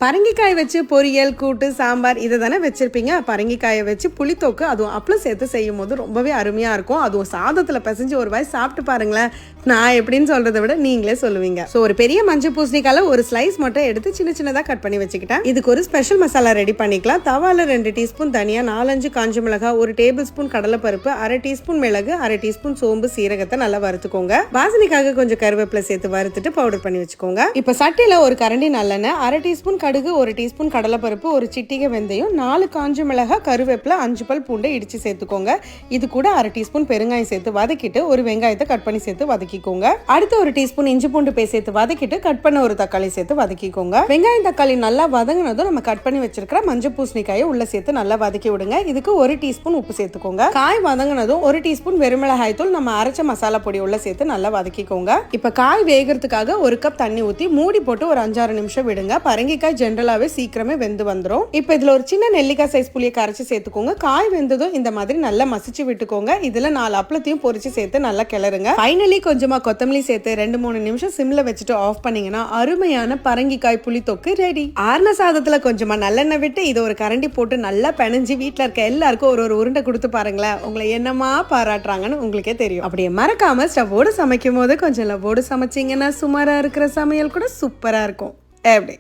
பரங்கிக்காய் வச்சு பொரியல், கூட்டு, சாம்பார் இதை தானே வச்சிருப்பீங்க. பரங்கிக்காயை வச்சு புளித்தோக்கு அதுவும் அப்பளம் சேர்த்து செய்யும் போது ரொம்பவே அருமையா இருக்கும். அதுவும் சாதத்துல பிசைஞ்சு ஒரு வாய் சாப்பிட்டு பாருங்களேன். நான் எப்படின்னு சொல்றதை விட நீங்களே சொல்லுவீங்க. ஸோ ஒரு பெரிய மஞ்சள் பூசணிக்கால ஒரு ஸ்லைஸ் மட்டும் எடுத்து சின்ன சின்னதாக கட் பண்ணி வச்சுக்கிட்டேன். இதுக்கு ஒரு ஸ்பெஷல் மசாலா ரெடி பண்ணிக்கலாம். தவால 2 டீஸ்பூன் தனியா, 4-5 காஞ்ச மிளகாய், 1 டேபிள் ஸ்பூன் கடலைப்பருப்பு, 1/2 டீஸ்பூன் மிளகு, 1/2 டீஸ்பூன் சோம்பு, சீரகத்தை நல்லா வறுத்துக்கோங்க. வாசனைக்காக கொஞ்சம் கருவேப்பிலை சேர்த்து வறுத்துட்டு பவுடர் பண்ணி வச்சுக்கோங்க. இப்ப சட்டியில ஒரு கரண்டி நல்லெண்ணெய், 1/2 டீஸ்பூன் கடுகு, 1 டீஸ்பூன் கடலைப்பருப்பு, 1 சிட்டிகை வெந்தயம், 4 காஞ்ச மிளகாய், கருவேப்பிலை, 5 பல் பூண்டை இடிச்சு சேர்த்துக்கோங்க. இது கூட 1/2 டீஸ்பூன் பெருங்காயம் சேர்த்து வதக்கிட்டு ஒரு வெங்காயத்தை கட் பண்ணி சேர்த்து வதக்கிக்கோங்க. அடுத்து 1 டீஸ்பூன் இஞ்சி பூண்டு பேஸ்ட் சேர்த்து வதக்கிட்டு கட் பண்ண ஒரு தக்காளி சேர்த்து வதக்கிக்கோங்க. வெங்காயம் தக்காளி நல்லா வதங்கினதும் நம்ம கட் பண்ணி வச்சிருக்கிற மஞ்சள் பூசணிக்காயை உள்ள சேர்த்து நல்லா வதக்கி விடுங்க. இதுக்கு 1 டீஸ்பூன் உப்பு சேர்த்துக்கோங்க. காய் வதங்கினதும் 1 டீஸ்பூன் வெறுமிளகாய் தூள், நம்ம அரைச்ச மசாலா பொடி உள்ள சேர்த்து நல்லா வதக்கிக்கோங்க. இப்ப காய் வேகிறதுக்காக 1 கப் தண்ணி ஊத்தி மூடி போட்டு ஒரு 5-6 நிமிஷம் விடுங்க. பரங்கிக்காய் ஜென்ரலாவே சீக்கிரமே வெந்து வந்துரும். இப்ப இதுல ஒரு சின்ன நெல்லிக்காய் சைஸ் புளியை கரைச்சு சேர்த்துக்கோங்க. காய் வெந்ததும் இந்த மாதிரி நல்லா மசிச்சு விட்டுக்கோங்க. இதுல 4 அப்பளத்தையும் பொரிச்சு சேர்த்து நல்லா கிளறுங்க. ஃபைனலி கொஞ்சமா கொத்தமல்லி சேர்த்து 2-3 நிமிஷம் சிம்ல வச்சுட்டு ஆஃப் பண்ணீங்கன்னா அருமையான பரங்கிக்காய் புளி தொக்கு ரெடி. ஆர்ன சாதத்துல கொஞ்சமா நல்லெண்ணெய் விட்டு இதை ஒரு கரண்டி போட்டு நல்லா பெனஞ்சு வீட்டுல இருக்க எல்லாருக்கும் ஒரு உருண்டை கொடுத்து பாருங்களேன். உங்களை என்னமா பாராட்டுறாங்கன்னு உங்களுக்கே தெரியும். அப்படியே மறக்காம ஸ்டவ்வோடு சமைக்கும் போது கொஞ்சம் லவ்வோடு சமைச்சீங்கன்னா சுமாரா இருக்கிற சமையல் கூட சூப்பரா இருக்கும். எப்படி?